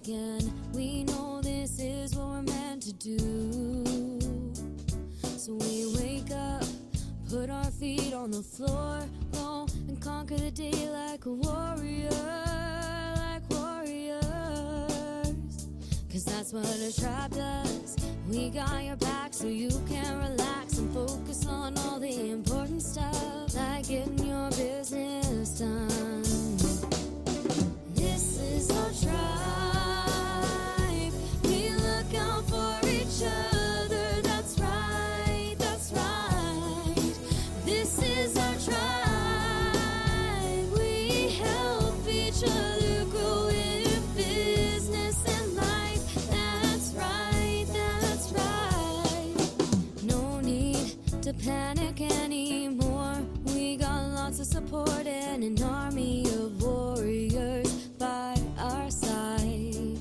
again. We know this is what we're meant to do. So we wake up, put our feet on the floor, go and conquer the day like a warrior, like warriors. Cause that's what a tribe does. We got your back so you can relax and focus on all the important stuff, like getting your business done. This is our tribe. We look out for each other. That's right, that's right. This is our tribe. We help each other grow in business and life. That's right, that's right. No need to panic anymore. We got lots of support and an army of warriors by our side.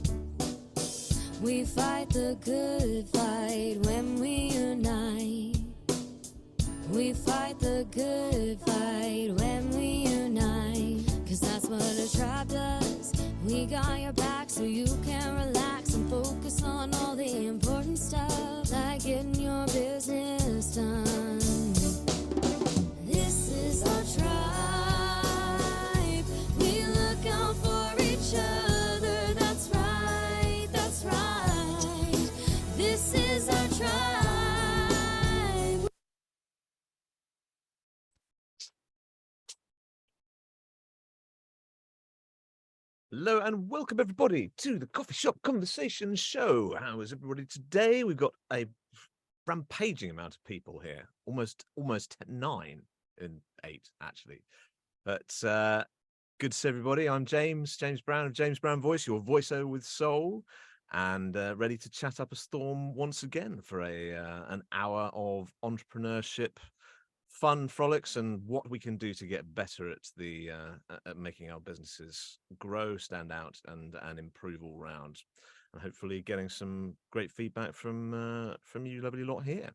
We fight the good fight when we unite. We fight the good fight when we unite. Cause that's what a tribe does. We got your back so you can relax and focus on all the important stuff, like getting your business done. This is our tribe. We look out for each other. That's right, that's right. This is our tribe. Hello and welcome everybody to the Coffee Shop Conversation Show. How is everybody today? We've got a rampaging amount of people here, almost 9 and 8 actually. But good to see everybody. I'm James Brown of James Brown Voice, your voiceover with soul, and ready to chat up a storm once again for an hour of entrepreneurship, fun frolics, and what we can do to get better at the at making our businesses grow, stand out, and improve all round, and hopefully getting some great feedback from you lovely lot here.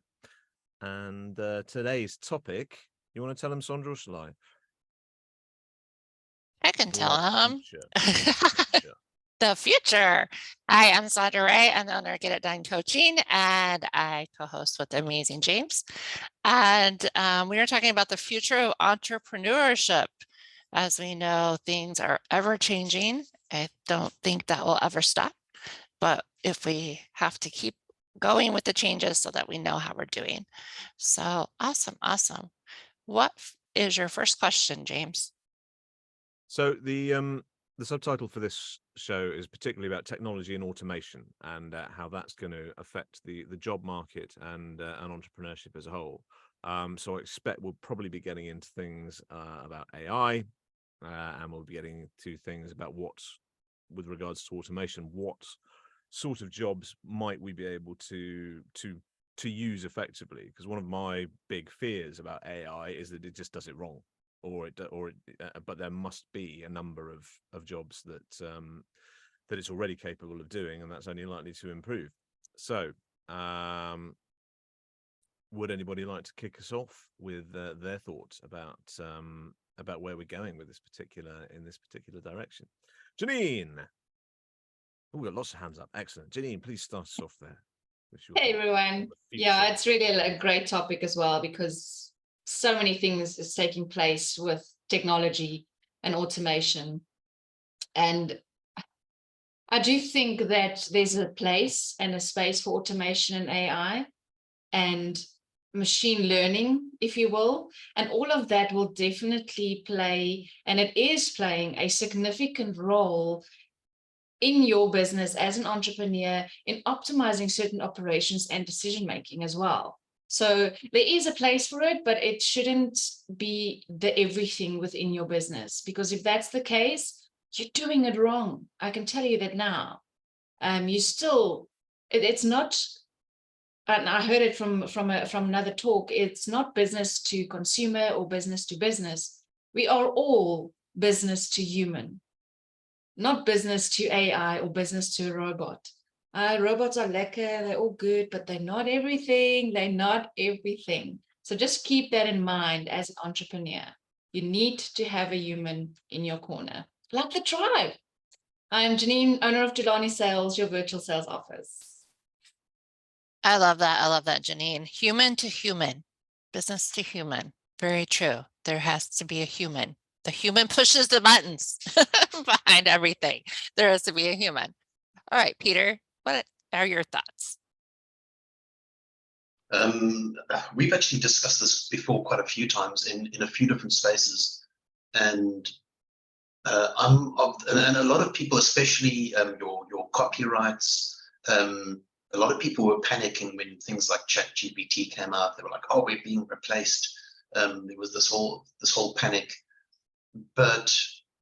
And today's topic, you want to tell them, Sondra, or shall I? I can tell him. Future. The future. Hi, I'm Sondra Ray. I'm the owner of Get It Done Coaching, and I co-host with the amazing James. And we are talking about the future of entrepreneurship. As we know, things are ever changing. I don't think that will ever stop. But if we have to keep going with the changes so that we know how we're doing. So awesome. What is your first question, James? So the subtitle for this show is particularly about technology and automation, and how that's going to affect the job market and entrepreneurship as a whole. So I expect we'll probably be getting into things about AI, and we'll be getting to things about with regards to automation, what sort of jobs might we be able to use effectively? Because one of my big fears about AI is that it just does it wrong. But there must be a number of jobs that it's already capable of doing, and that's only likely to improve. So, would anybody like to kick us off with their thoughts about where we're going with this particular direction? Janine. Oh, we've got lots of hands up. Excellent. Janine, please start us off there. Hey everyone. Yeah, it's really a great topic as well, because so many things is taking place with technology and automation. And I do think that there's a place and a space for automation and AI and machine learning, if you will. And all of that will definitely play, and it is playing, a significant role in your business as an entrepreneur in optimizing certain operations and decision making as well. So there is a place for it, but it shouldn't be the everything within your business, because if that's the case, you're doing it wrong. I can tell you that now. It's not, and I heard it from another talk, it's not business to consumer or business to business. We are all business to human, not business to AI or business to a robot. Robots are lekker, they're all good, but they're not everything. So just keep that in mind as an entrepreneur. You need to have a human in your corner, like the tribe. I'm Janine, owner of Jelani Sales, your virtual sales office. I love that. I love that, Janine. Human to human, business to human. Very true. There has to be a human. The human pushes the buttons behind everything. There has to be a human. All right, Peter, what are your thoughts? We've actually discussed this before quite a few times in a few different spaces, and and a lot of people, especially your copyrights, a lot of people were panicking when things like ChatGPT came out. They were like, "Oh, we're being replaced." There was this whole panic. But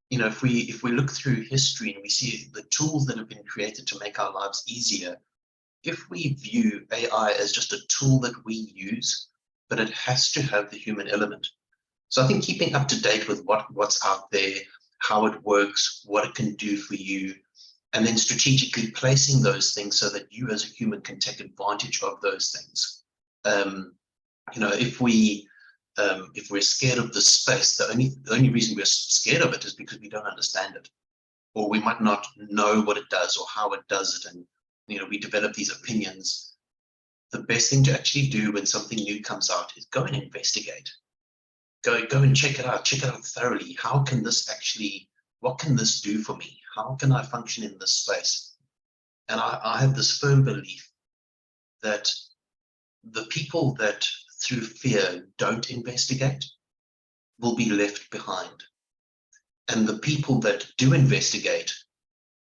you know, if we look through history and we see the tools that have been created to make our lives easier, if we view AI as just a tool that we use, but it has to have the human element. So I think keeping up to date with what's out there, how it works, what it can do for you, and then strategically placing those things so that you as a human can take advantage of those things. You know, if we're scared of the space, the only reason we're scared of it is because we don't understand it, or we might not know what it does or how it does it, and you know, we develop these opinions. The best thing to actually do when something new comes out is go and investigate. Go and check it out thoroughly. How can this actually, what can this do for me? How can I function in this space? And I have this firm belief that the people that through fear don't investigate will be left behind. And the people that do investigate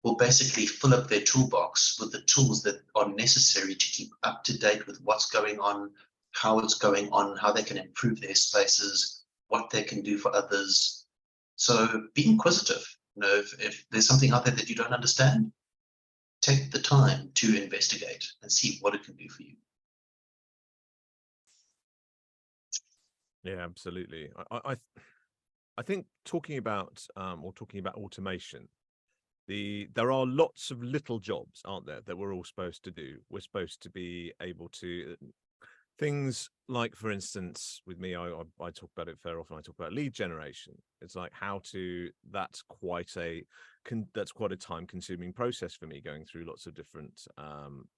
will basically fill up their toolbox with the tools that are necessary to keep up to date with what's going on, how it's going on, how they can improve their spaces, what they can do for others. So be inquisitive. You know, if there's something out there that you don't understand, take the time to investigate and see what it can do for you. Yeah, absolutely. I think talking about automation, there are lots of little jobs, aren't there, that we're all supposed to do. We're supposed to be able to things like, for instance, with me, I talk about it very often. I talk about lead generation. It's like that's quite a time-consuming process for me, going through lots of different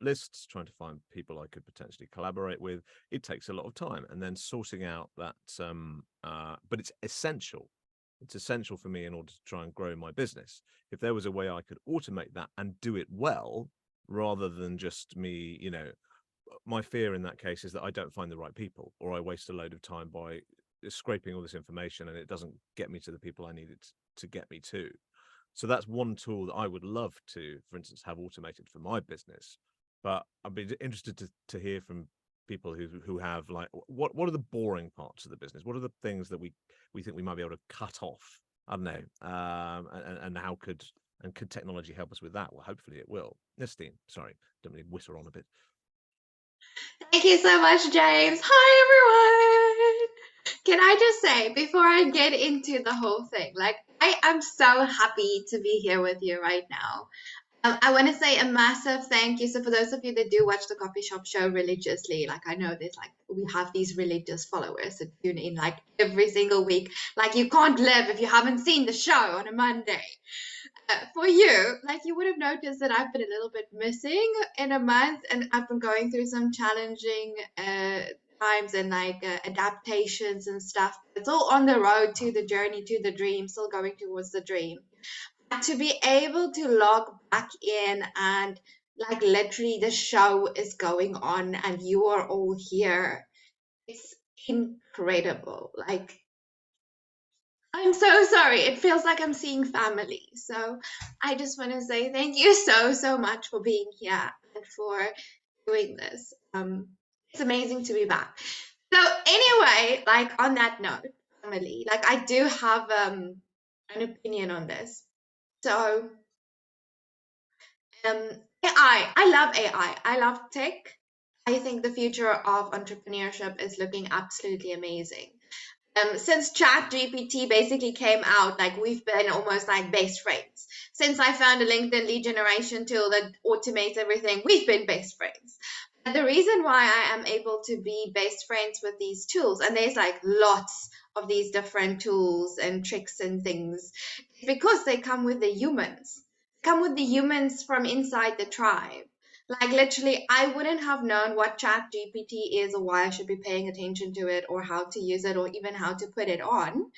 lists, trying to find people I could potentially collaborate with. It takes a lot of time, and then sorting out that. But it's essential. It's essential for me in order to try and grow my business. If there was a way I could automate that and do it well, rather than just me, you know, my fear in that case is that I don't find the right people, or I waste a load of time by scraping all this information and it doesn't get me to the people I need it to get me to. So that's one tool that I would love to, for instance, have automated for my business. But I'd be interested to hear from people who have, like, what are the boring parts of the business? What are the things that we think we might be able to cut off? I don't know. And how could technology help us with that? Well, hopefully it will. Nestene, sorry, don't really whitter on a bit. Thank you so much, James. Hi, everyone. Can I just say, before I get into the whole thing, like, I am so happy to be here with you right now. I want to say a massive thank you. So for those of you that do watch the Coffee Shop Show religiously, like, I know there's, like, we have these religious followers that tune in, like, every single week. Like, you can't live if you haven't seen the show on a Monday. For you, like, you would have noticed that I've been a little bit missing in a month, and I've been going through some challenging times and like adaptations and stuff. It's all on the road to the journey to the dream, still going towards the dream. But to be able to log back in and like literally the show is going on and you are all here, it's incredible. Like, I'm so sorry. It feels like I'm seeing family. So I just want to say thank you so much for being here and for doing this. It's amazing to be back. So anyway, like, on that note, family, like, I do have an opinion on this. So AI, I love AI. I love tech. I think the future of entrepreneurship is looking absolutely amazing. Since ChatGPT basically came out, like, we've been almost like best friends. Since I found a LinkedIn lead generation tool that automates everything, we've been best friends. And the reason why I am able to be best friends with these tools, and there's like lots of these different tools and tricks and things, is because they come with the humans. come with the humans from inside the tribe. Like literally, I wouldn't have known what Chat GPT is or why I should be paying attention to it or how to use it or even how to put it on.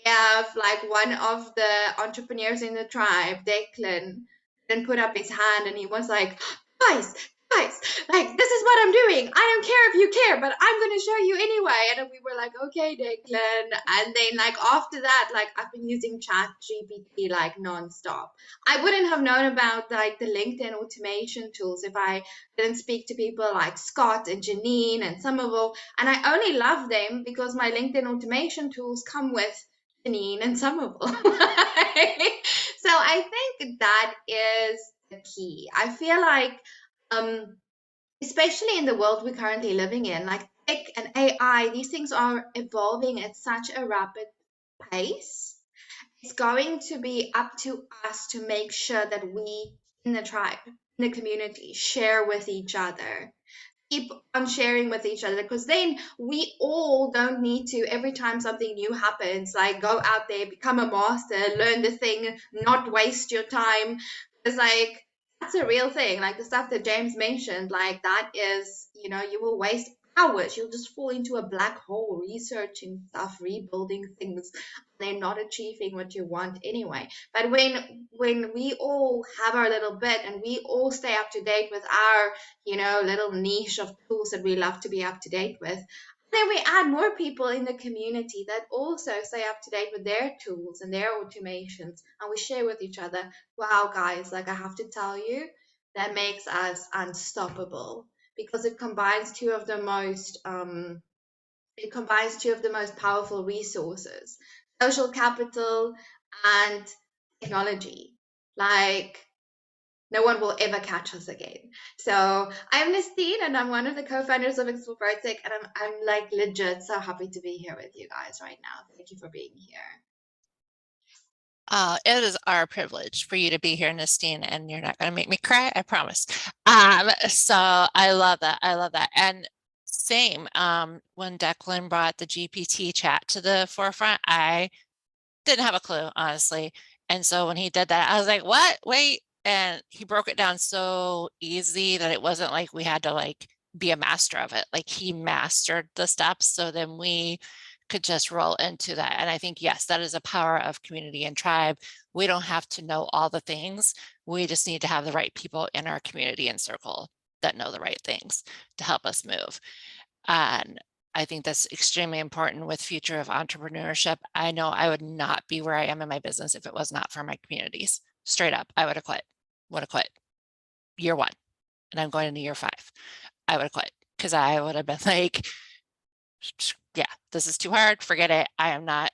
If like one of the entrepreneurs in the tribe, Declan, didn't put up his hand and he was like, guys, like this is what I'm doing. I don't care if you care, but I'm gonna show you anyway. And then we were like, okay, Declan. And then like after that, like I've been using Chat GPT like nonstop. I wouldn't have known about like the LinkedIn automation tools if I didn't speak to people like Scott and Janine and Somerville. And I only love them because my LinkedIn automation tools come with Janine and Somerville. So I think that is the key. I feel like especially in the world we're currently living in, like tech and AI, these things are evolving at such a rapid pace. It's going to be up to us to make sure that we in the tribe, in the community, share with each other. Keep on sharing with each other, because then we all don't need to, every time something new happens, like go out there, become a master, learn the thing, not waste your time. It's like that's a real thing. Like the stuff that James mentioned, like that is, you will waste hours. You'll just fall into a black hole researching stuff, rebuilding things, and then not achieving what you want anyway. But when we all have our little bit and we all stay up to date with our little niche of tools that we love to be up to date with, then we add more people in the community that also stay up to date with their tools and their automations, and we share with each other. Wow, guys, like I have to tell you, that makes us unstoppable, because it combines two of the most powerful resources: social capital and technology. Like no one will ever catch us again. So I'm Nestene, and I'm one of the co-founders of ProTech, and I'm like legit so happy to be here with you guys right now. Thank you for being here. It is our privilege for you to be here, Nestene, and you're not going to make me cry, I promise. So I love that. I love that. And same, when Declan brought the GPT chat to the forefront, I didn't have a clue, honestly. And so when he did that, I was like, what? Wait. And he broke it down so easy that it wasn't like we had to like be a master of it. Like he mastered the steps. So then we could just roll into that. And I think, yes, that is a power of community and tribe. We don't have to know all the things. We just need to have the right people in our community and circle that know the right things to help us move. And I think that's extremely important with future of entrepreneurship. I know I would not be where I am in my business if it was not for my communities. Straight up, I would have quit. Year 1, and I'm going into year 5. I would have quit because I would have been like, yeah, this is too hard. Forget it. I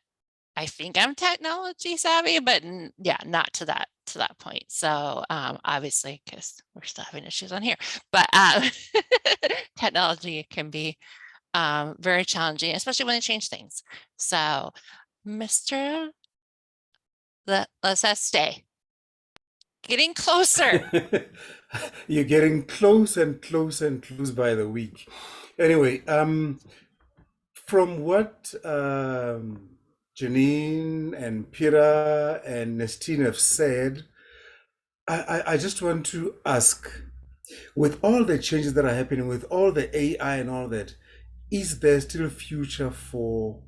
think I'm technology savvy, but yeah, not to that point. So obviously, because we're still having issues on here, but technology can be very challenging, especially when they change things. So Mr. Lesetja, getting closer. You're getting close and close and close by the week. Anyway, from what Janine and Pira and Nestene have said, I just want to ask, with all the changes that are happening, with all the AI and all that, is there still a future for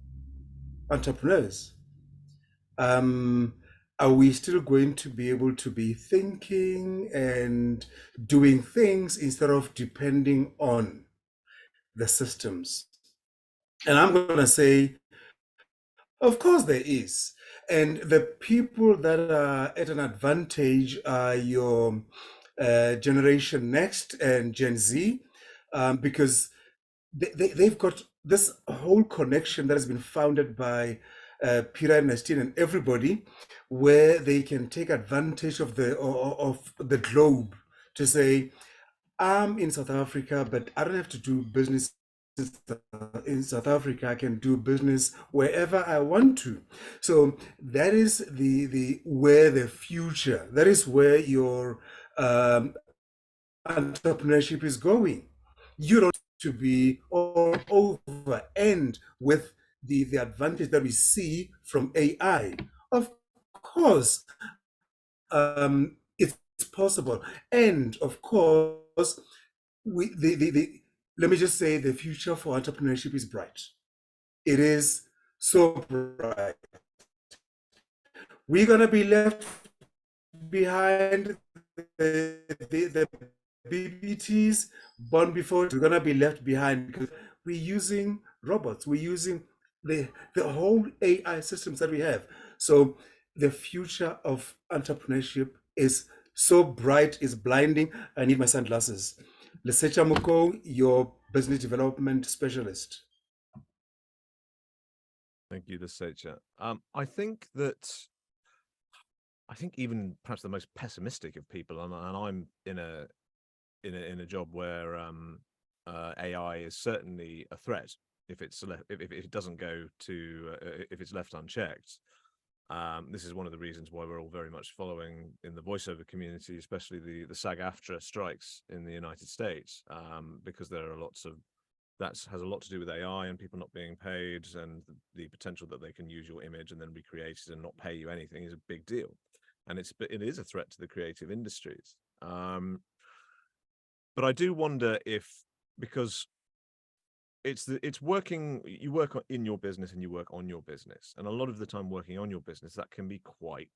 entrepreneurs? Are we still going to be able to be thinking and doing things instead of depending on the systems? And I'm going to say, of course there is. And the people that are at an advantage are your Generation Next and Gen Z, because they've got this whole connection that has been founded by Pira and Nestene and everybody, where they can take advantage of the globe to say, I'm in South Africa, but I don't have to do business in South Africa. I can do business wherever I want to. So that is where the future, that is where your entrepreneurship is going. You don't to be all over, and with the advantage that we see from AI. Of course, it's possible. And of course, let me just say the future for entrepreneurship is bright. It is so bright. We're going to be left behind the BBTs born before. We're going to be left behind because we're using robots. We're using the whole AI systems that we have. So the future of entrepreneurship is so bright, is blinding. I need my sunglasses. Lesetja Mokou, your business development specialist. Thank you, Lesetja. I think even perhaps the most pessimistic of people, and I'm in a job where AI is certainly a threat if it doesn't go to if it's left unchecked. This is one of the reasons why we're all very much following in the voiceover community, especially the SAG-AFTRA strikes in the United States, because there are that has a lot to do with AI and people not being paid, and the potential that they can use your image and then recreate it and not pay you anything is a big deal. And it is a threat to the creative industries. But I do wonder if, because it's working, you work in your business and you work on your business, and a lot of the time working on your business, that can be quite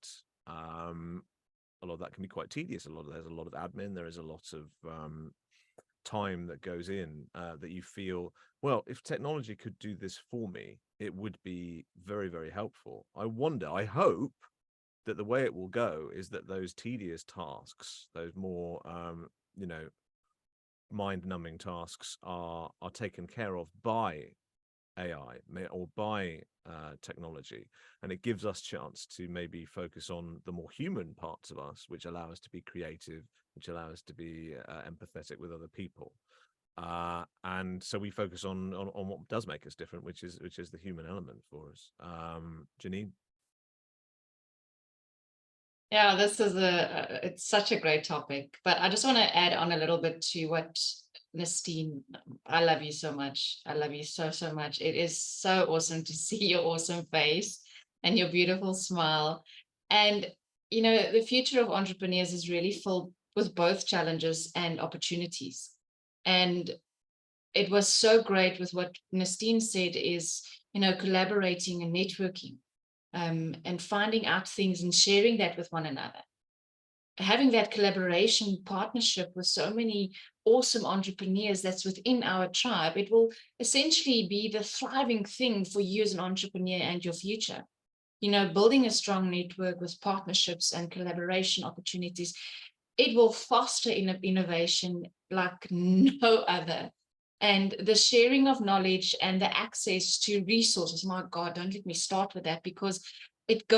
a lot of that can be quite tedious. There's a lot of admin, there is a lot of time that goes in that you feel, well, if technology could do this for me, it would be very, very helpful. I hope that the way it will go is that those tedious tasks, those more mind-numbing tasks are taken care of by AI or by technology, and it gives us chance to maybe focus on the more human parts of us, which allow us to be creative, which allow us to be empathetic with other people, and so we focus on what does make us different, which is the human element for us. Janine? Yeah, this is it's such a great topic, but I just want to add on a little bit to what Nestene, I love you so much. I love you so, so much. It is so awesome to see your awesome face and your beautiful smile. And, the future of entrepreneurs is really filled with both challenges and opportunities. And it was so great with what Nestene said is, collaborating and networking. And finding out things and sharing that with one another. Having that collaboration partnership with so many awesome entrepreneurs that's within our tribe, it will essentially be the thriving thing for you as an entrepreneur and your future. Building a strong network with partnerships and collaboration opportunities, it will foster innovation like no other. And the sharing of knowledge and the access to resources, my God, don't let me start with that, because it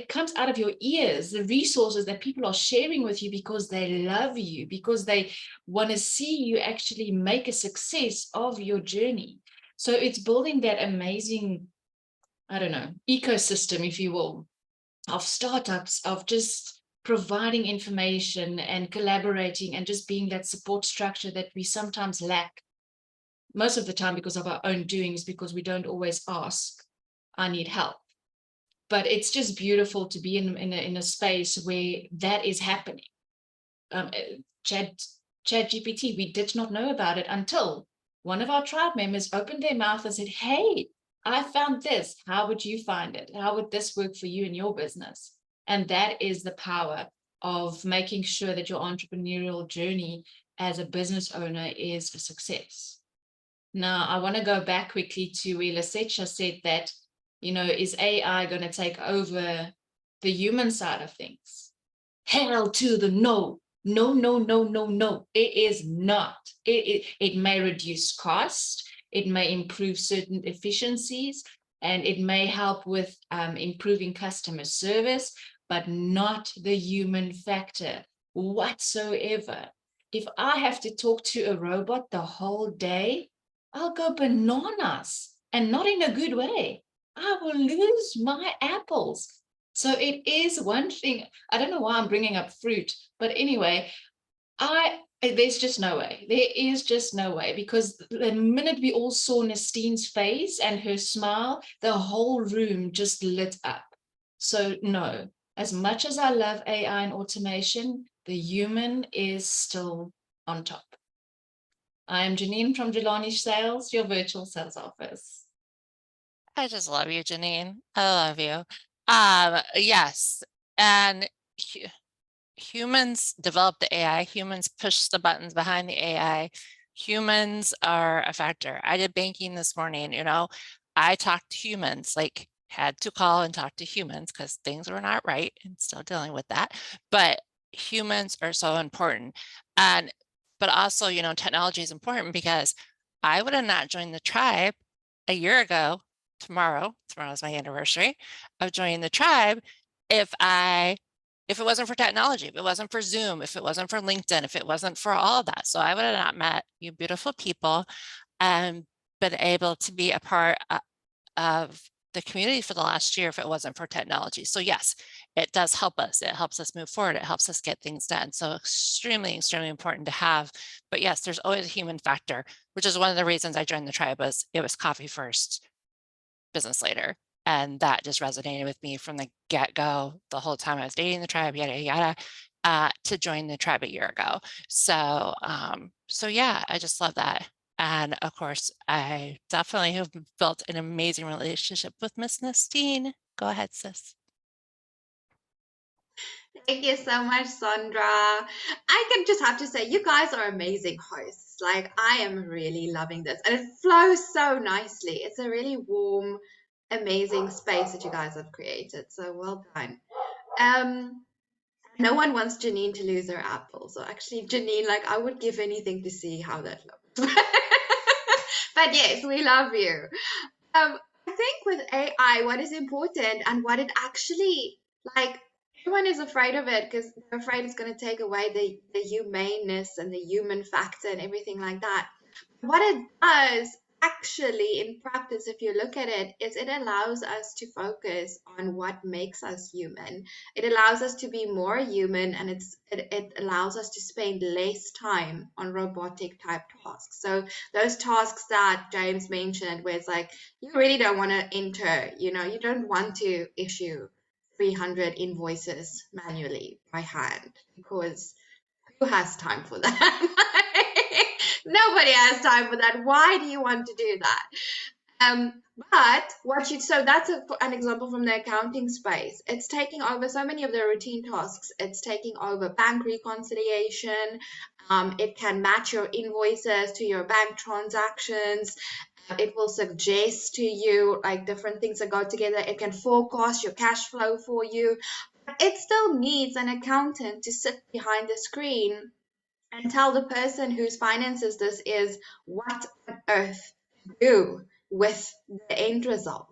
comes out of your ears, the resources that people are sharing with you because they love you, because they want to see you actually make a success of your journey. So it's building that amazing, ecosystem, if you will, of startups, of just providing information and collaborating and just being that support structure that we sometimes lack. Most of the time because of our own doings, because we don't always ask, I need help. But it's just beautiful to be in a space where that is happening. ChatGPT, we did not know about it until one of our tribe members opened their mouth and said, hey, I found this. How would you find it? How would this work for you in your business? And that is the power of making sure that your entrepreneurial journey as a business owner is a success. Now, I want to go back quickly to where Lesetja said that, is AI going to take over the human side of things? Hell to the no. No, no, no, no, no. It is not. It may reduce cost. It may improve certain efficiencies, and it may help with improving customer service, but not the human factor whatsoever. If I have to talk to a robot the whole day, I'll go bananas, and not in a good way. I will lose my apples. So it is one thing. I don't know why I'm bringing up fruit, but anyway, there's just no way. There is just no way, because the minute we all saw Nestene's face and her smile, the whole room just lit up. So no, as much as I love AI and automation, the human is still on top. I'm Janine from Jelani Sales, your virtual sales office. I just love you, Janine. I love you. Yes, and humans develop the AI. Humans push the buttons behind the AI. Humans are a factor. I did banking this morning. I talked to humans, like had to call and talk to humans because things were not right and still dealing with that. But humans are so important. But also, technology is important because I would have not joined the tribe a year ago. Tomorrow is my anniversary of joining the tribe. If it wasn't for technology, if it wasn't for Zoom, if it wasn't for LinkedIn, if it wasn't for all of that. So I would have not met you beautiful people and been able to be a part of the community for the last year if it wasn't for technology. So yes, it does help us. It helps us move forward. It helps us get things done. So extremely, extremely important to have. But yes, there's always a human factor, which is one of the reasons I joined the tribe. Was it was coffee first, business later. And that just resonated with me from the get-go, the whole time I was dating the tribe, yada, yada, to join the tribe a year ago. So, so yeah, I just love that. And of course, I definitely have built an amazing relationship with Miss Nestene. Go ahead, sis. Thank you so much, Sondra. I can just have to say, you guys are amazing hosts. Like, I am really loving this. And it flows so nicely. It's a really warm, amazing space that you guys have created. So well done. No one wants Janine to lose her apple. So actually, Janine, like, I would give anything to see how that looks. But yes, we love you. I think with AI, what is important and what it actually, like, everyone is afraid of it because they're afraid it's going to take away the humaneness and the human factor and everything like that. What it does actually in practice, if you look at it, is it allows us to focus on what makes us human. It allows us to be more human, and it allows us to spend less time on robotic type tasks. So those tasks that James mentioned, where it's like, you really don't want to enter, you don't want to issue 300 invoices manually by hand, because who has time for that? Nobody has time for that. Why do you want to do that? So that's an example from the accounting space. It's taking over so many of the routine tasks. It's taking over bank reconciliation. It can match your invoices to your bank transactions. It will suggest to you like different things that go together. It can forecast your cash flow for you. It still needs an accountant to sit behind the screen and tell the person whose finances this is what on earth to do with the end result.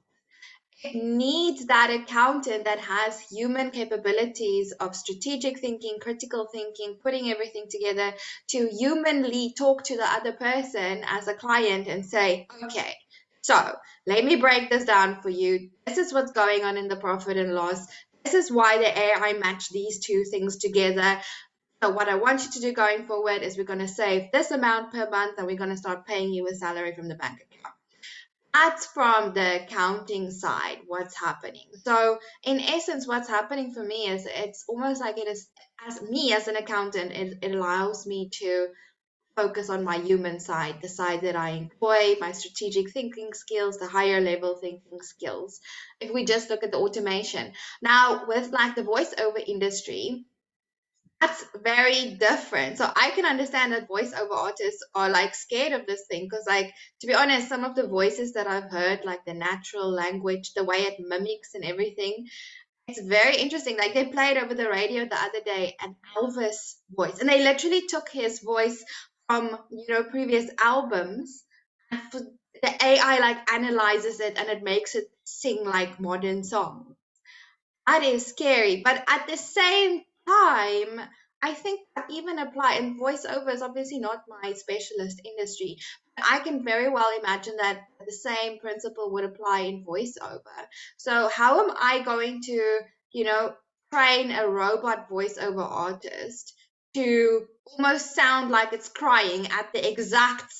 It needs that accountant that has human capabilities of strategic thinking, critical thinking, putting everything together to humanly talk to the other person as a client and say, okay, so let me break this down for you. This is what's going on in the profit and loss. This is why the AI matched these two things together. So what I want you to do going forward is we're going to save this amount per month and we're going to start paying you a salary from the bank account. That's from the accounting side, what's happening. So in essence, what's happening for me is it's almost like it is, as me as an accountant, it allows me to focus on my human side, the side that I enjoy, my strategic thinking skills, the higher level thinking skills. If we just look at the automation. Now with like the voiceover industry, that's very different. So I can understand that voiceover artists are like scared of this thing because, like, to be honest, some of the voices that I've heard, like the natural language, the way it mimics and everything, it's very interesting. Like they played over the radio the other day an Elvis voice, and they literally took his voice from previous albums, and for the AI like analyzes it and it makes it sing like modern songs. That is scary, but at the same time, I think that even apply, and voiceover is obviously not my specialist industry, but I can very well imagine that the same principle would apply in voiceover. So how am I going to, train a robot voiceover artist to almost sound like it's crying at the exact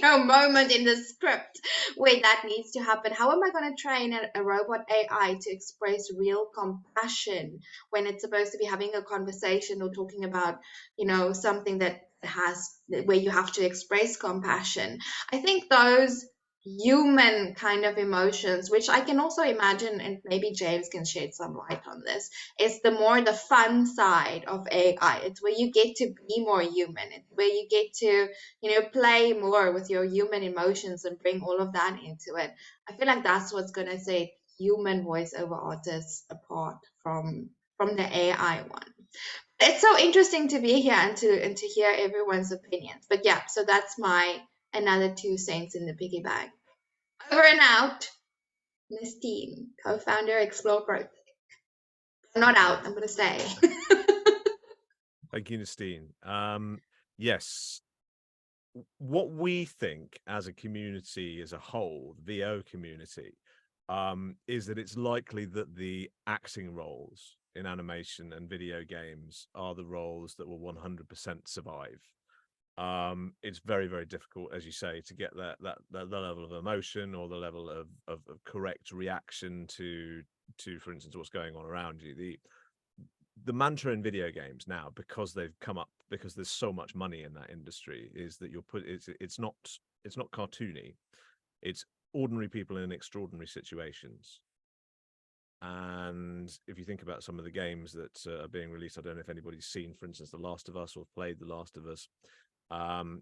moment in the script where that needs to happen. How am I going to train a robot AI to express real compassion when it's supposed to be having a conversation or talking about, something that has where you have to express compassion? I think those human kind of emotions, which I can also imagine, and maybe James can shed some light on this, is the fun side of AI. It's where you get to be more human. It's where you get to, play more with your human emotions and bring all of that into it. I feel like that's what's going to set human voiceover artists apart from the AI one. It's so interesting to be here and to hear everyone's opinions. But yeah, so that's my another 2 cents in the piggy bag. Over and out. Nestene, co-founder, Explore ProTech. I'm not out, I'm going to stay. Thank you, Nestene. Yes, what we think as a community as a whole, the VO community, is that it's likely that the acting roles in animation and video games are the roles that will 100% survive. It's very, very difficult, as you say, to get the level of emotion or the level of correct reaction to, for instance, what's going on around you. The mantra in video games now, because they've come up, because there's so much money in that industry, is that it's not cartoony. It's ordinary people in extraordinary situations. And if you think about some of the games that are being released, I don't know if anybody's seen, for instance, The Last of Us or played The Last of Us.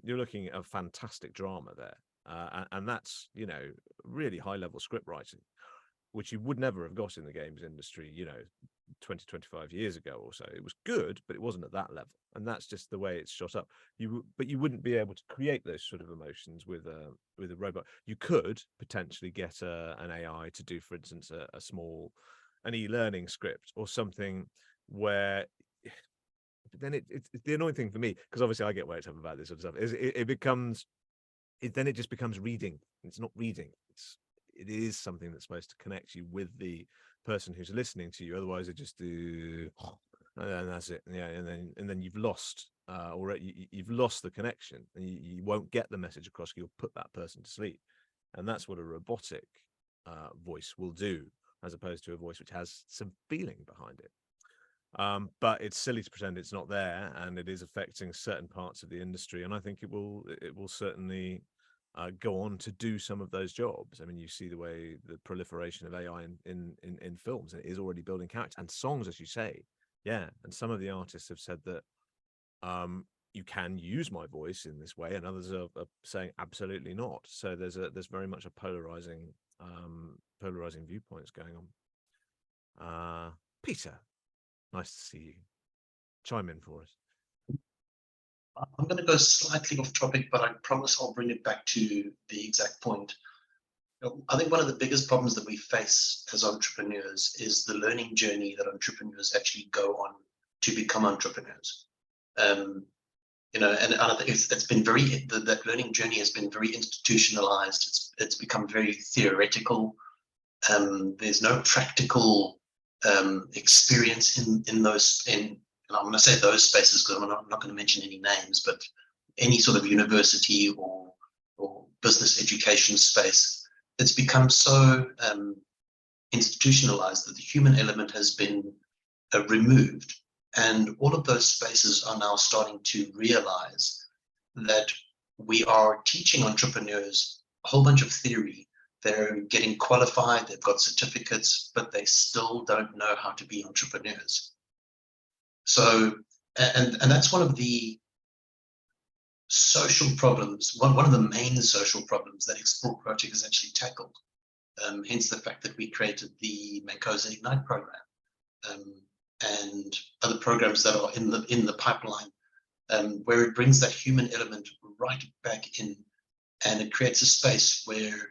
You're looking at a fantastic drama there, and that's really high level script writing, which you would never have got in the games industry 20-25 years ago or so. It was good, but it wasn't at that level, and that's just the way it's shot up. But you wouldn't be able to create those sort of emotions with a robot. You could potentially get an AI to do, for instance, an e-learning script or something where. But then it's the annoying thing for me, because obviously I get worked up about this sort of stuff, is then it just becomes reading. It's not reading. It is something that's supposed to connect you with the person who's listening to you. Otherwise, it just and that's it. Yeah, and then you've lost you've lost the connection, and you won't get the message across. You'll put that person to sleep, and that's what a robotic voice will do, as opposed to a voice which has some feeling behind it. But it's silly to pretend it's not there, and it is affecting certain parts of the industry. And I think it will certainly go on to do some of those jobs. I mean, you see the way the proliferation of AI in films, and it is already building characters and songs, as you say. Yeah, and some of the artists have said that you can use my voice in this way, and others are saying absolutely not. So there's very much a polarizing viewpoints going on. Peter, nice to see you. Chime in for us. I'm going to go slightly off topic, but I promise I'll bring it back to the exact point. I think one of the biggest problems that we face as entrepreneurs is the learning journey that entrepreneurs actually go on to become entrepreneurs. And I think it's been that learning journey has been very institutionalized. It's become very theoretical. There's no practical experience in those, and I'm going to say those spaces because I'm not going to mention any names, but any sort of university or business education space. It's become so institutionalized that the human element has been removed. And all of those spaces are now starting to realize that we are teaching entrepreneurs a whole bunch of theory. They're getting qualified, they've got certificates, but they still don't know how to be entrepreneurs. So, and that's one of the social problems, one of the main social problems that Explore ProTech has actually tackled. Hence the fact that we created the Mancosa Ignite program and other programs that are in the pipeline, where it brings that human element right back in, and it creates a space where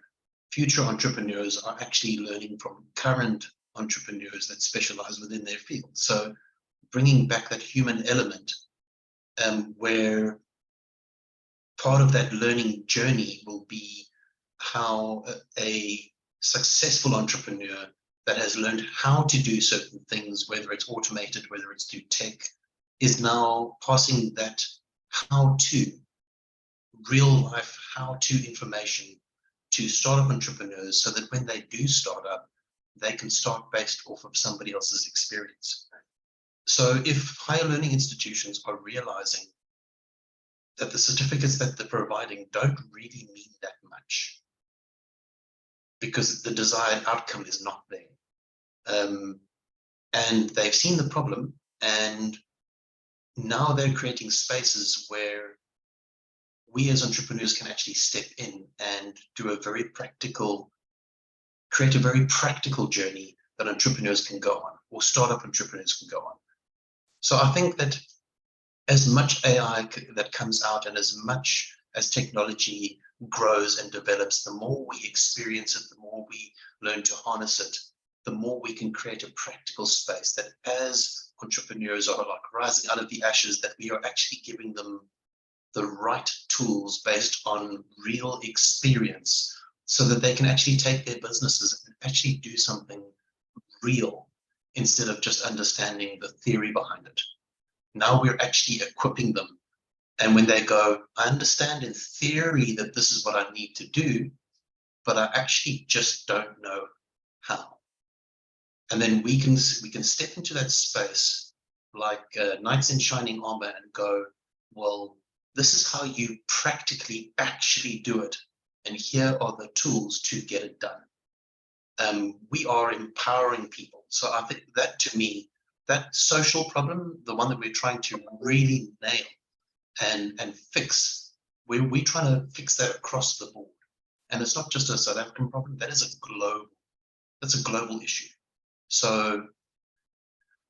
future entrepreneurs are actually learning from current entrepreneurs that specialize within their field. So bringing back that human element, where part of that learning journey will be how a successful entrepreneur that has learned how to do certain things, whether it's automated, whether it's through tech, is now passing that how to real life how-to information to startup entrepreneurs so that when they do start up, they can start based off of somebody else's experience. So if higher learning institutions are realizing that the certificates that they're providing don't really mean that much because the desired outcome is not there, and they've seen the problem, and now they're creating spaces where we as entrepreneurs can actually step in and do a very practical, create a very practical journey that entrepreneurs can go on, or startup entrepreneurs can go on. So I think that as much AI that comes out and as much as technology grows and develops, the more we experience it, the more we learn to harness it, the more we can create a practical space that as entrepreneurs are like rising out of the ashes, that we are actually giving them the right tools based on real experience so that they can actually take their businesses and actually do something real instead of just understanding the theory behind it. Now we're actually equipping them. And when they go, I understand in theory that this is what I need to do, but I actually just don't know how. And then we can step into that space like knights in shining armor and go, well, this is how you practically actually do it. And here are the tools to get it done. We are empowering people. So I think that, to me, that social problem, the one that we're trying to really nail and fix, we're trying to fix that across the board. And it's not just a South African problem, that's a global issue. So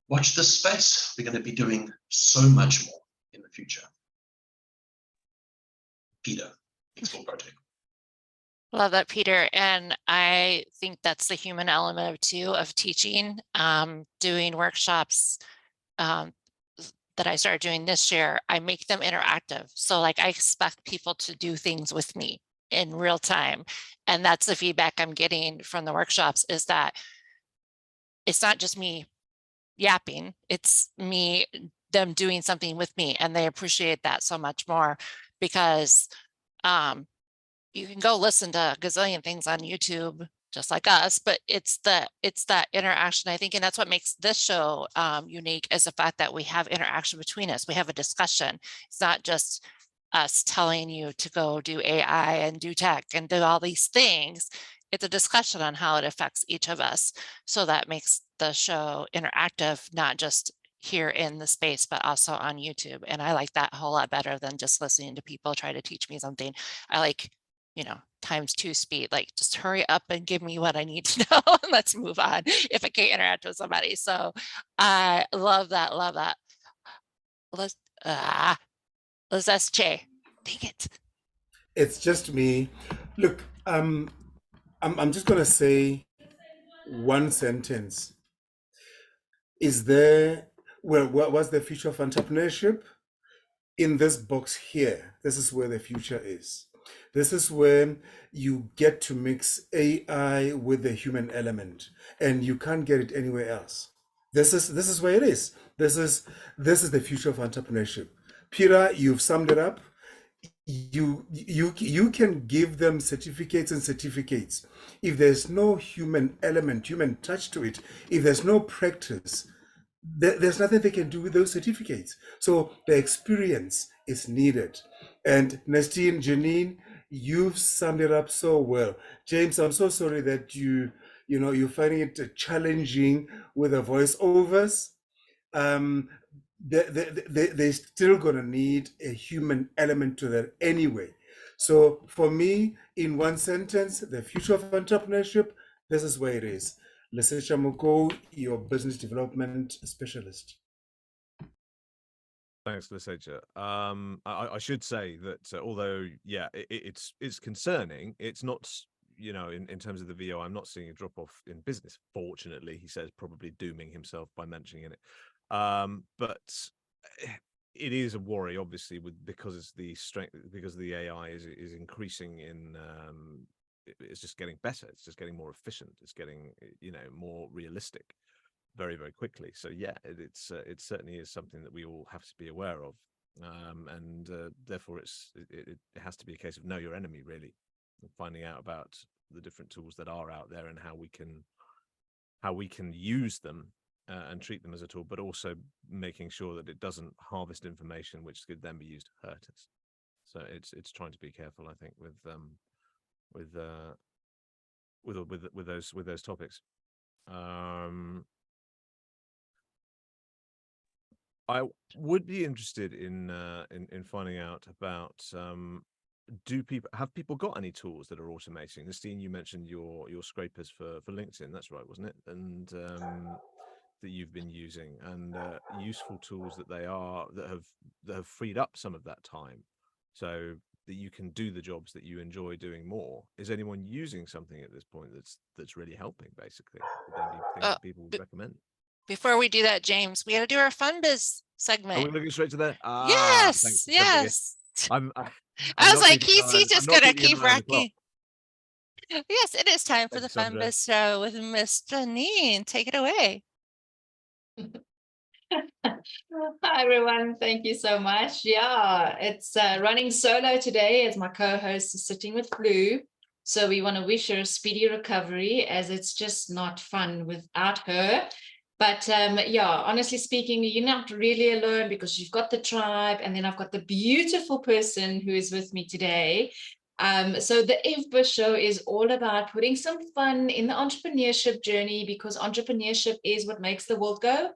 watch this space. We're going to be doing so much more in the future. Peter, Explore ProTech. Love that, Peter. And I think that's the human element of teaching, doing workshops that I started doing this year. I make them interactive. So like I expect people to do things with me in real time. And that's the feedback I'm getting from the workshops, is that it's not just me yapping, it's them doing something with me. And they appreciate that so much more, because you can go listen to a gazillion things on YouTube, just like us, but it's that interaction, I think. And that's what makes this show unique, is the fact that we have interaction between us. We have a discussion. It's not just us telling you to go do AI and do tech and do all these things. It's a discussion on how it affects each of us. So that makes the show interactive, not just here in the space, but also on YouTube. And I like that a whole lot better than just listening to people try to teach me something. I like, ×2 speed, like just hurry up and give me what I need to know. And let's move on if I can't interact with somebody. So I love that. Love that. Lesetja, dang it. It's just me. Look, I'm just gonna say one sentence. Is there, well, what's the future of entrepreneurship? In this box here, this is where the future is. This is where you get to mix AI with the human element, and you can't get it anywhere else. This is where it is. This is the future of entrepreneurship. Peter, you've summed it up. You can give them certificates and certificates. If there's no human element, human touch to it, if there's no practice, there's nothing they can do with those certificates. So the experience is needed. And Nestene, Janine, you've summed it up so well. James, I'm so sorry that you're finding it challenging with the voiceovers. They're still going to need a human element to that anyway. So for me, in one sentence, the future of entrepreneurship, this is where it is. Lesetja Mokou, your business development specialist. Thanks, Lesetja. I should say that although, yeah, it's concerning, it's not, in terms of the VO, I'm not seeing a drop off in business. Fortunately, he says, probably dooming himself by mentioning it. But it is a worry, obviously, because the AI is increasing in. It's just getting better. It's just getting more efficient. It's getting, more realistic, very, very quickly. So yeah, it certainly is something that we all have to be aware of. and therefore it has to be a case of know your enemy, really, and finding out about the different tools that are out there and how we can use them and treat them as a tool, but also making sure that it doesn't harvest information which could then be used to hurt us. So it's trying to be careful, I think, with those topics. I would be interested in finding out about have people got any tools that are automating? Nestene, you mentioned your scrapers for LinkedIn. That's right, wasn't it? And that you've been using, and useful tools that they are that have freed up some of that time, so that you can do the jobs that you enjoy doing more. Is anyone using something at this point that's really helping? Basically, would there be things that people would recommend? Before we do that, James, we got to do our F-Biz Are segment. we looking straight to there? Yes, yes. I'm I was not like, keeping he's an just I'm not gonna keeping an keep eye on the clock. rocking. Yes, it is time for the Thanks, Sondra. F-Biz show with Miss Janine. Take it away. Hi, everyone. Thank you so much. Yeah, it's running solo today as my co-host is sitting with flu. So we want to wish her a speedy recovery, as it's just not fun without her. But yeah, honestly speaking, you're not really alone, because you've got the tribe, and then I've got the beautiful person who is with me today. So the F-Biz show is all about putting some fun in the entrepreneurship journey, because entrepreneurship is what makes the world go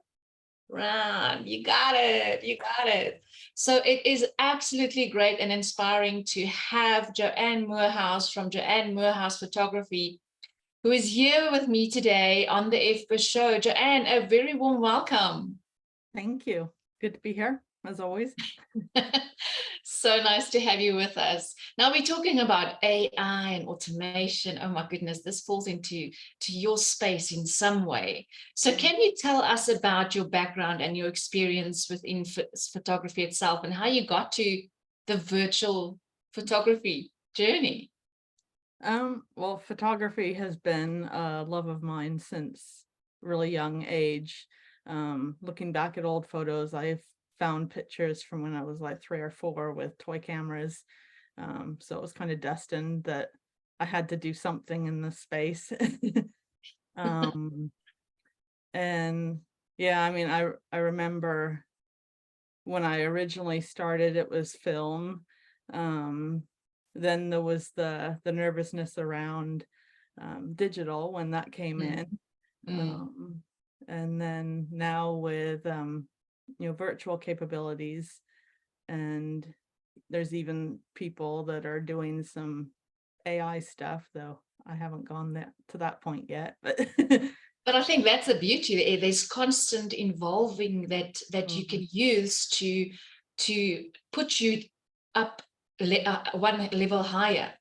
round. You got it. You got it. So it is absolutely great and inspiring to have Joanne Moorhouse from Joanne Moorhouse Photography, who is here with me today on the F-Biz show. Joanne, a very warm welcome. Thank you. Good to be here, as always. So nice to have you with us. Now we're talking about AI and automation. Oh my goodness, this falls into your space in some way. So can you tell us about your background and your experience within photography itself, and how you got to the virtual photography journey? Well, photography has been a love of mine since really young age. Looking back at old photos, I've found pictures from when I was like 3 or 4 with toy cameras. So it was kind of destined that I had to do something in this space. And yeah, I mean, I remember when I originally started, it was film. Then there was the nervousness around digital when that came in. And then now with virtual capabilities, and there's even people that are doing some AI stuff, though I haven't gone to that point yet. But I think that's the beauty. There's constant involving that you can use to put you up one level higher,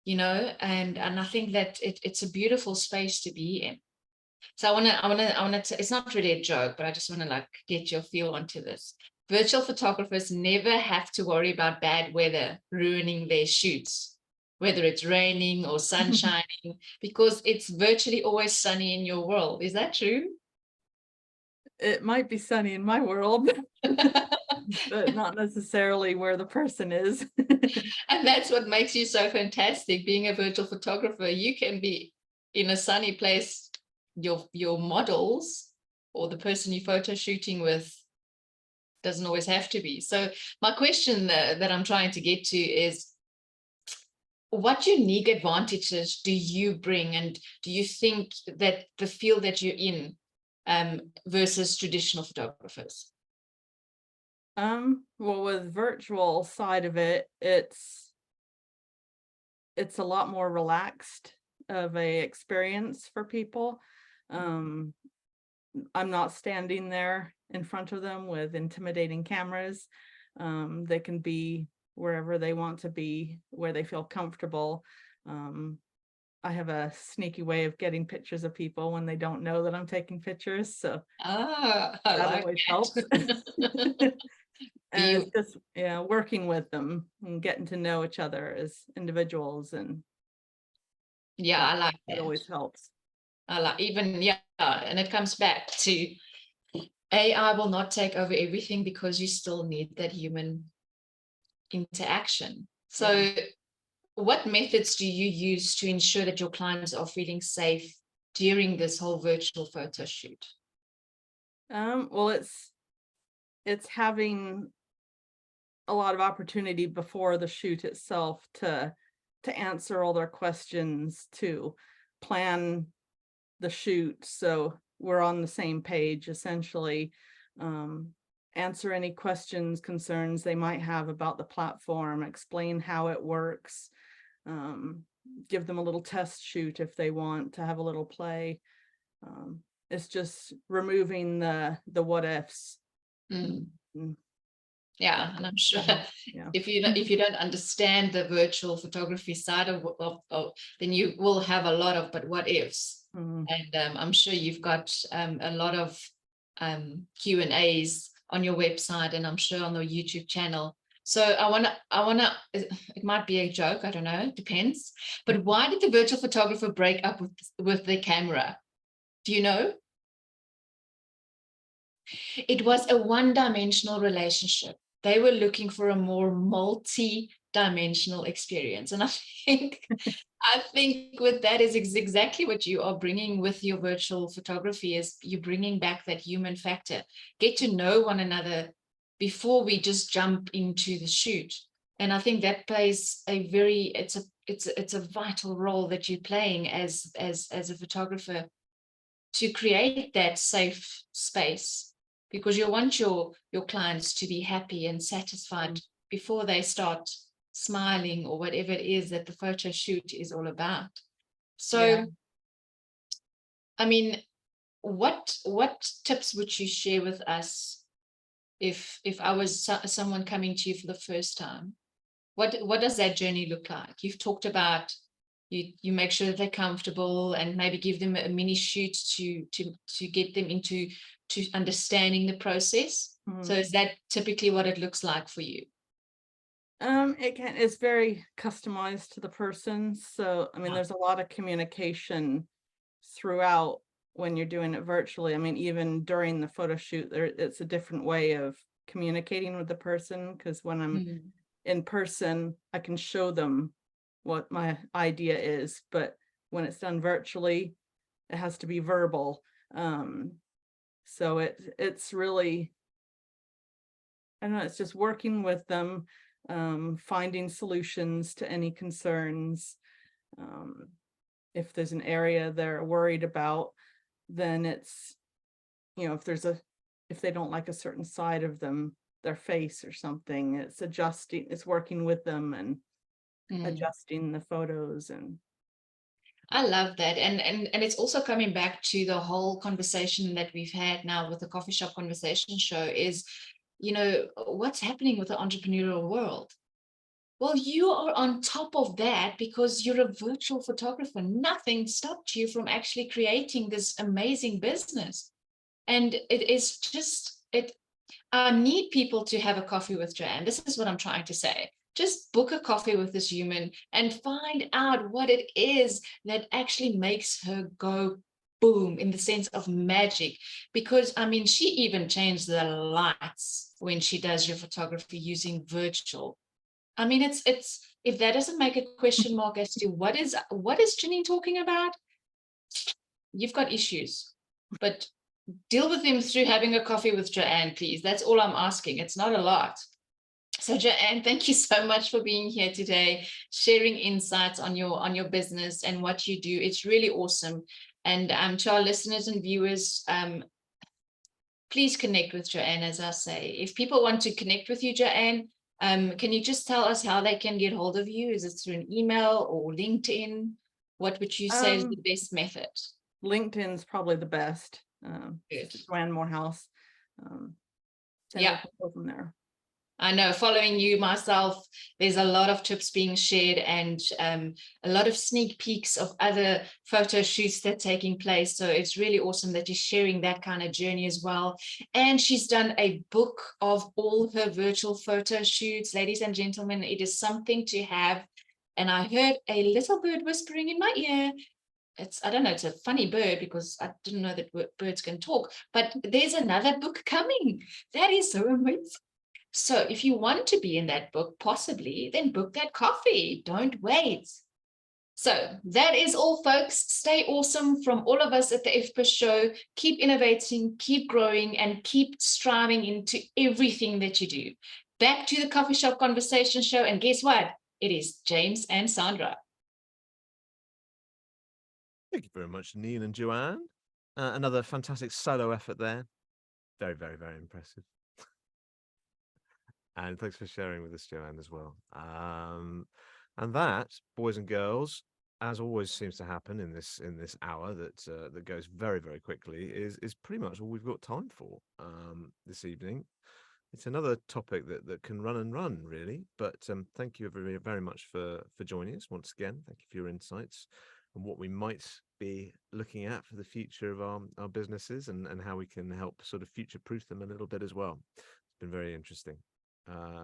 and I think that it's a beautiful space to be in. So I want to, it's not really a joke, but I just want to like get your feel onto this. Virtual photographers never have to worry about bad weather ruining their shoots, whether it's raining or sun shining, because it's virtually always sunny in your world. Is that true? It might be sunny in my world, but not necessarily where the person is. And that's what makes you so fantastic. Being a virtual photographer, you can be in a sunny place. Your models or the person you're photo shooting with doesn't always have to be. So my question that I'm trying to get to is, what unique advantages do you bring, and do you think that the field that you're in versus traditional photographers? Well, with virtual side of it, it's a lot more relaxed of a experience for people. I'm not standing there in front of them with intimidating cameras. They can be wherever they want to be, where they feel comfortable. I have a sneaky way of getting pictures of people when they don't know that I'm taking pictures, so that always helps. And it's just working with them and getting to know each other as individuals, and I like that. It always helps. And it comes back to AI will not take over everything because you still need that human interaction. So what methods do you use to ensure that your clients are feeling safe during this whole virtual photo shoot? Well, it's having a lot of opportunity before the shoot itself to answer all their questions, to plan the shoot so we're on the same page, essentially. Answer any questions, concerns they might have about the platform, explain how it works, give them a little test shoot if they want to have a little play. It's just removing the what ifs. Yeah, and I'm sure Yeah. if you don't understand the virtual photography side of then you will have a lot of but what ifs. And I'm sure you've got a lot of Q&As on your website, and I'm sure on the YouTube channel. So I wanna, it might be a joke, I don't know, it depends. But why did the virtual photographer break up with the camera? Do you know? It was a one-dimensional relationship. They were looking for a more multi-dimensional experience. And I think with that is exactly what you are bringing with your virtual photography, is you're bringing back that human factor. Get to know one another before we just jump into the shoot. And I think that plays a very, it's a vital role that you're playing as a photographer, to create that safe space, because you want your clients to be happy and satisfied before they start smiling or whatever it is that the photo shoot is all about. So, I mean, what tips would you share with us if I was someone coming to you for the first time? What does that journey look like? You've talked about you make sure that they're comfortable and maybe give them a mini shoot to get them into understanding the process. So is that typically what it looks like for you? It's very customized to the person. So I mean, there's a lot of communication throughout when you're doing it virtually. I mean, even during the photo shoot, it's a different way of communicating with the person, because when I'm in person, I can show them what my idea is, but when it's done virtually, it has to be verbal. So it's really, I don't know, it's just working with them, finding solutions to any concerns. If there's an area they're worried about, then it's, you know, if they don't like a certain side of their face or something, it's working with them and adjusting the photos. And I love that. And it's also coming back to the whole conversation that we've had now with the Coffee Shop Conversation Show is, you know, what's happening with the entrepreneurial world? Well, you are on top of that because you're a virtual photographer. Nothing stopped you from actually creating this amazing business. And it is just, I need people to have a coffee with Joanne. This is what I'm trying to say. Just book a coffee with this human and find out what it is that actually makes her go boom, in the sense of magic. Because, I mean, she even changed the lights when she does your photography using virtual. I mean, it's if that doesn't make a question mark as to what is Janine talking about, you've got issues. But deal with them through having a coffee with Joanne, please. That's all I'm asking. It's not a lot. So Joanne, thank you so much for being here today, sharing insights on your business and what you do. It's really awesome. And to our listeners and viewers, please connect with Joanne, as I say. If people want to connect with you, Joanne, can you just tell us how they can get hold of you? Is it through an email or LinkedIn? What would you say is the best method? LinkedIn's probably the best. Joanne Moorhouse. Yeah. Go from there. I know, following you myself, there's a lot of tips being shared and a lot of sneak peeks of other photo shoots that are taking place. So it's really awesome that you're sharing that kind of journey as well. And she's done a book of all her virtual photo shoots. Ladies and gentlemen, it is something to have. And I heard a little bird whispering in my ear. I don't know, it's a funny bird because I didn't know that birds can talk, but there's another book coming. That is so amazing. So if you want to be in that book, possibly, then book that coffee. Don't wait. So that is all, folks. Stay awesome from all of us at the F-Biz show. Keep innovating, keep growing, and keep striving into everything that you do. Back to the Coffee Shop Conversation show. And guess what? It is James and Sondra. Thank you very much, Janine and Joanne. Another fantastic solo effort there. Very, very, very impressive. And thanks for sharing with us, Joanne, as well. And that, boys and girls, as always seems to happen in this hour that goes very, very quickly, is pretty much all we've got time for this evening. It's another topic that can run and run, really. But thank you very, very much for joining us once again. Thank you for your insights and what we might be looking at for the future of our businesses and how we can help sort of future-proof them a little bit as well. It's been very interesting.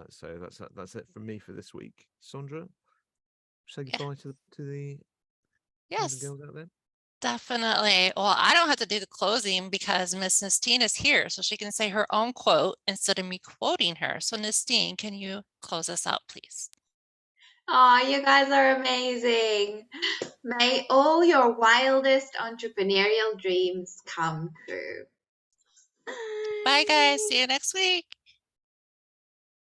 So that's it from me for this week. Sondra, say goodbye to the boys and Yes, girls out there. definitely. Well, I don't have to do the closing because Miss Nestene is here, so she can say her own quote instead of me quoting her. So Nestene, can you close us out, please? Oh, you guys are amazing. May all your wildest entrepreneurial dreams come true. Bye, guys. See you next week.